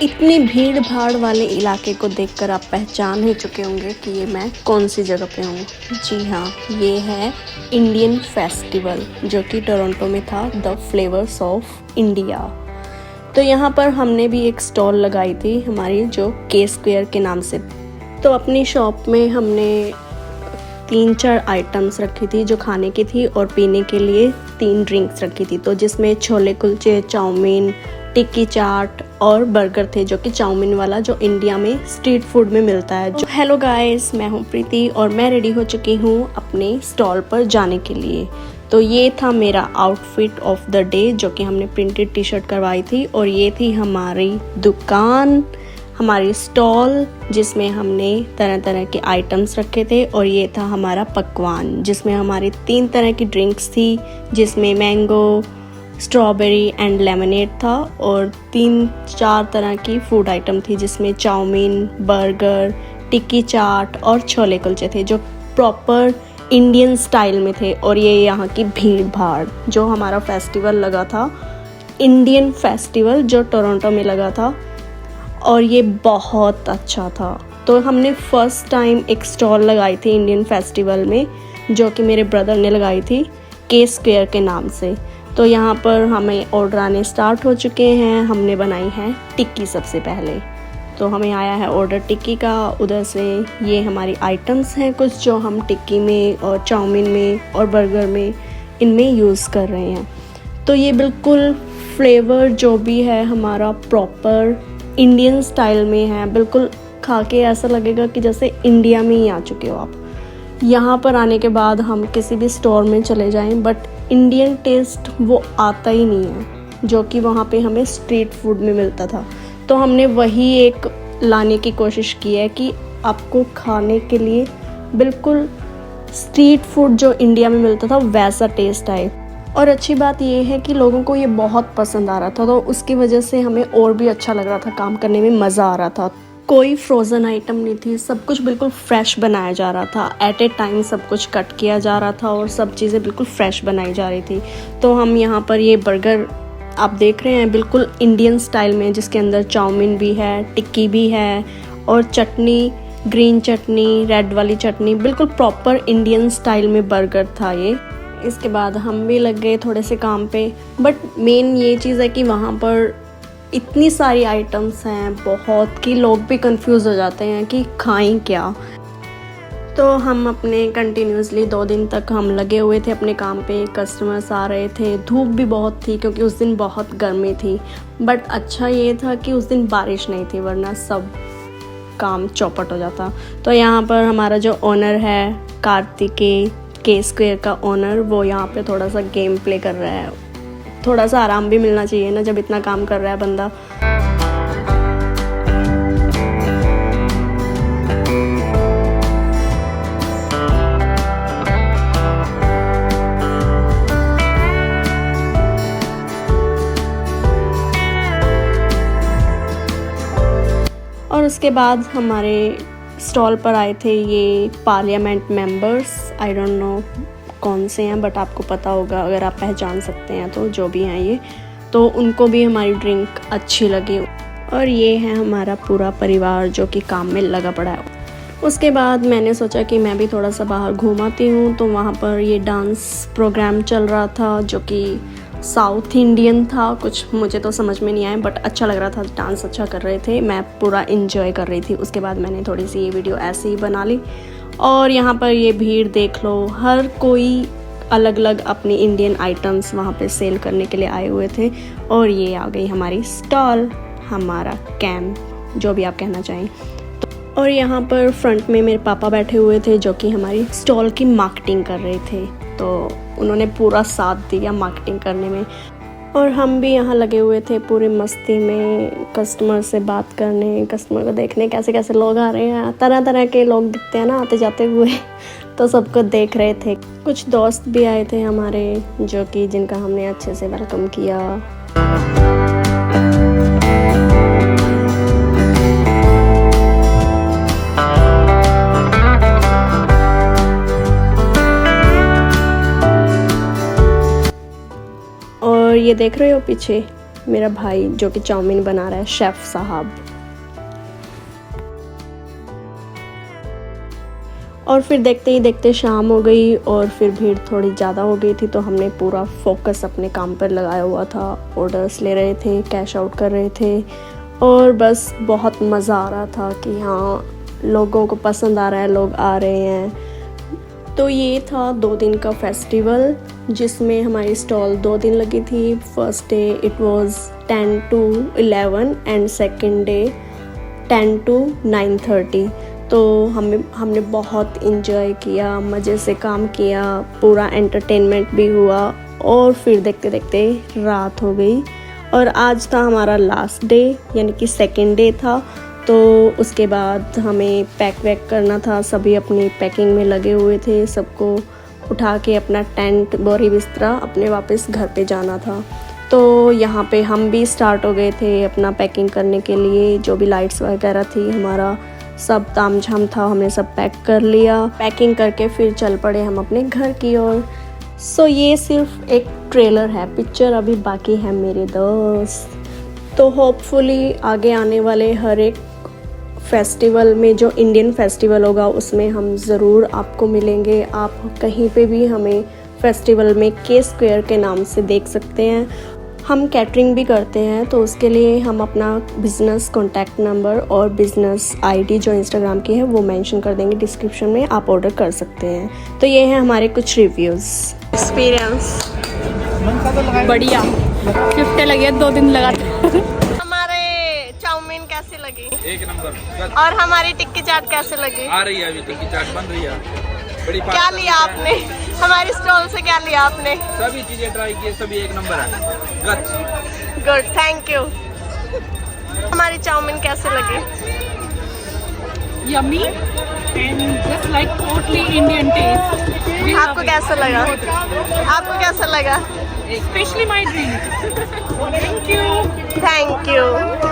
इतनी भीड़ भाड़ वाले इलाके को देखकर आप पहचान ही चुके होंगे कि ये मैं कौन सी जगह पे हूँ। जी हाँ, ये है इंडियन फेस्टिवल जो कि टोरंटो में था, द फ्लेवर्स ऑफ इंडिया। तो यहाँ पर हमने भी एक स्टॉल लगाई थी हमारी, जो के स्क्वायर के नाम से। तो अपनी शॉप में हमने 3-4 आइटम्स रखी थी जो खाने की थी, और पीने के लिए 3 ड्रिंक्स रखी थी। तो जिसमें छोले कुलचे, चाउमीन, टिक्की चाट और बर्गर थे, जो कि चाउमीन वाला जो इंडिया में स्ट्रीट फूड में मिलता है। जो हेलो गाइस, मैं हूँ प्रीति और मैं रेडी हो चुकी हूँ अपने स्टॉल पर जाने के लिए। तो ये था मेरा आउटफिट ऑफ द डे, जो कि हमने प्रिंटेड टी शर्ट करवाई थी, और ये थी हमारी दुकान, हमारी स्टॉल जिसमें हमने तरह तरह के आइटम्स रखे थे। और ये था हमारा पकवान जिसमें हमारी 3 तरह की ड्रिंक्स थी, जिसमें मैंगो, स्ट्रॉबेरी एंड लेमनेड था, और 3-4 तरह की फूड आइटम थी जिसमें चाउमीन, बर्गर, टिक्की चाट और छोले कुलचे थे, जो प्रॉपर इंडियन स्टाइल में थे। और ये यहाँ की भीड़ भाड़, जो हमारा फेस्टिवल लगा था, इंडियन फेस्टिवल जो टोरंटो में लगा था, और ये बहुत अच्छा था। तो हमने फर्स्ट टाइम एक स्टॉल लगाई थी इंडियन फेस्टिवल में, जो कि मेरे ब्रदर ने लगाई थी के स्क्वायर के नाम से। तो यहाँ पर हमें ऑर्डर आने स्टार्ट हो चुके हैं। हमने बनाई है टिक्की सबसे पहले, तो हमें आया है ऑर्डर टिक्की का। उधर से ये हमारी आइटम्स हैं कुछ, जो हम टिक्की में और चाउमीन में और बर्गर में इनमें यूज़ कर रहे हैं। तो ये बिल्कुल फ्लेवर जो भी है हमारा प्रॉपर इंडियन स्टाइल में है। बिल्कुल खा के ऐसा लगेगा कि जैसे इंडिया में ही आ चुके हो आप। यहाँ पर आने के बाद हम किसी भी स्टोर में चले जाएं, बट इंडियन टेस्ट वो आता ही नहीं है जो कि वहाँ पे हमें स्ट्रीट फूड में मिलता था। तो हमने वही एक लाने की कोशिश की है कि आपको खाने के लिए बिल्कुल स्ट्रीट फूड जो इंडिया में मिलता था वैसा टेस्ट आए। और अच्छी बात ये है कि लोगों को ये बहुत पसंद आ रहा था, तो उसकी वजह से हमें और भी अच्छा लग रहा था, काम करने में मज़ा आ रहा था। कोई फ्रोज़न आइटम नहीं थी, सब कुछ बिल्कुल फ्रेश बनाया जा रहा था। एट ए टाइम सब कुछ कट किया जा रहा था और सब चीज़ें बिल्कुल फ्रेश बनाई जा रही थी। तो हम यहाँ पर ये बर्गर आप देख रहे हैं बिल्कुल इंडियन स्टाइल में, जिसके अंदर चाउमीन भी है, टिक्की भी है, और चटनी, ग्रीन चटनी, रेड वाली चटनी, बिल्कुल प्रॉपर इंडियन स्टाइल में बर्गर था ये। इसके बाद हम भी लग गए थोड़े से काम पे, बट मेन ये चीज़ है कि वहाँ पर इतनी सारी आइटम्स हैं बहुत, कि लोग भी कंफ्यूज हो जाते हैं कि खाएं क्या। तो हम अपने कंटिन्यूसली 2 दिन तक हम लगे हुए थे अपने काम पे। कस्टमर्स आ रहे थे, धूप भी बहुत थी क्योंकि उस दिन बहुत गर्मी थी, बट अच्छा ये था कि उस दिन बारिश नहीं थी, वरना सब काम चौपट हो जाता। तो यहाँ पर हमारा जो ओनर है कार्तिकेय, के स्क्वायर का ओनर, वो यहाँ पे थोड़ा सा गेम प्ले कर रहा है। थोड़ा सा आराम भी मिलना चाहिए ना जब इतना काम कर रहा है बंदा। और उसके बाद हमारे स्टॉल पर आए थे ये parliament members, I don't know कौन से हैं, बट आपको पता होगा अगर आप पहचान सकते हैं तो, जो भी हैं ये। तो उनको भी हमारी ड्रिंक अच्छी लगी। और ये है हमारा पूरा परिवार जो कि काम में लगा पड़ा है। उसके बाद मैंने सोचा कि मैं भी थोड़ा सा बाहर घूमाती हूँ। तो वहाँ पर ये डांस प्रोग्राम चल रहा था जो कि साउथ इंडियन था। कुछ मुझे तो समझ में नहीं आया, बट अच्छा लग रहा था, डांस अच्छा कर रहे थे, मैं पूरा इंजॉय कर रही थी। उसके बाद मैंने थोड़ी सी ये वीडियो ऐसे ही बना ली। और यहाँ पर ये भीड़ देख लो, हर कोई अलग अलग अपनी इंडियन आइटम्स वहाँ पे सेल करने के लिए आए हुए थे। और ये आ गई हमारी स्टॉल, हमारा कैंप, जो भी आप कहना चाहें। और यहाँ पर फ्रंट में मेरे पापा बैठे हुए थे जो कि हमारी स्टॉल की मार्केटिंग कर रहे थे। तो उन्होंने पूरा साथ दिया मार्केटिंग करने में। और हम भी यहाँ लगे हुए थे पूरे मस्ती में, कस्टमर से बात करने, कस्टमर को देखने कैसे कैसे लोग आ रहे हैं। तरह तरह के लोग दिखते हैं ना आते जाते हुए, तो सबको देख रहे थे। कुछ दोस्त भी आए थे हमारे, जो कि जिनका हमने अच्छे से वेलकम किया। और ये देख रहे हो पीछे, मेरा भाई जो कि चाउमीन बना रहा है, शेफ़ साहब। और फिर देखते ही देखते शाम हो गई और फिर भीड़ थोड़ी ज़्यादा हो गई थी, तो हमने पूरा फोकस अपने काम पर लगाया हुआ था। ऑर्डर्स ले रहे थे, कैश आउट कर रहे थे और बस बहुत मज़ा आ रहा था कि हाँ लोगों को पसंद आ रहा है, लोग आ रहे हैं। तो ये था 2 दिन का फेस्टिवल जिसमें हमारी स्टॉल 2 दिन लगी थी। First day it was 10 to 11 and second day 10 to 9:30। तो हमने बहुत इन्जॉय किया, मज़े से काम किया, पूरा एंटरटेनमेंट भी हुआ और फिर देखते देखते रात हो गई। और आज था हमारा लास्ट डे यानी कि सेकंड डे था। तो उसके बाद हमें पैक वैक करना था, सभी अपनी पैकिंग में लगे हुए थे। सबको उठा के अपना टेंट, बोरी बिस्तरा अपने वापस घर पे जाना था। तो यहाँ पे हम भी स्टार्ट हो गए थे अपना पैकिंग करने के लिए। जो भी लाइट्स वगैरह थी, हमारा सब तामझाम था, हमने सब पैक कर लिया। पैकिंग करके फिर चल पड़े हम अपने घर की ओर। सो ये सिर्फ एक ट्रेलर है, पिक्चर अभी बाकी है मेरे दोस्त। तो होपफुली आगे आने वाले हर एक फेस्टिवल में, जो इंडियन फेस्टिवल होगा उसमें हम ज़रूर आपको मिलेंगे। आप कहीं पे भी हमें फेस्टिवल में के स्क्वायर के नाम से देख सकते हैं। हम कैटरिंग भी करते हैं, तो उसके लिए हम अपना बिज़नेस कॉन्टैक्ट नंबर और बिज़नेस आईडी जो इंस्टाग्राम की है वो मेंशन कर देंगे डिस्क्रिप्शन में, आप ऑर्डर कर सकते हैं। तो ये है हमारे कुछ रिव्यूज़। एक्सपीरियंस बढ़िया, 50 लगे 2 दिन लगा। हमारे चाउमीन कैसी लगी? 1 नंबर। और हमारी टिक्की चाट कैसे लगी? आ रही है, अभी टिक्की चाट बन रही है। बड़ी क्या लिया आपने हमारी स्टॉल से? क्या लिया आपने? सभी चीजें ट्राई की, सभी 1 नंबर है। Good, thank you. हमारी चाउमीन कैसे लगी? Yummy and just like totally Indian taste. आपको कैसा लगा? आपको कैसा लगा? Specially my drink. Thank you. Thank you.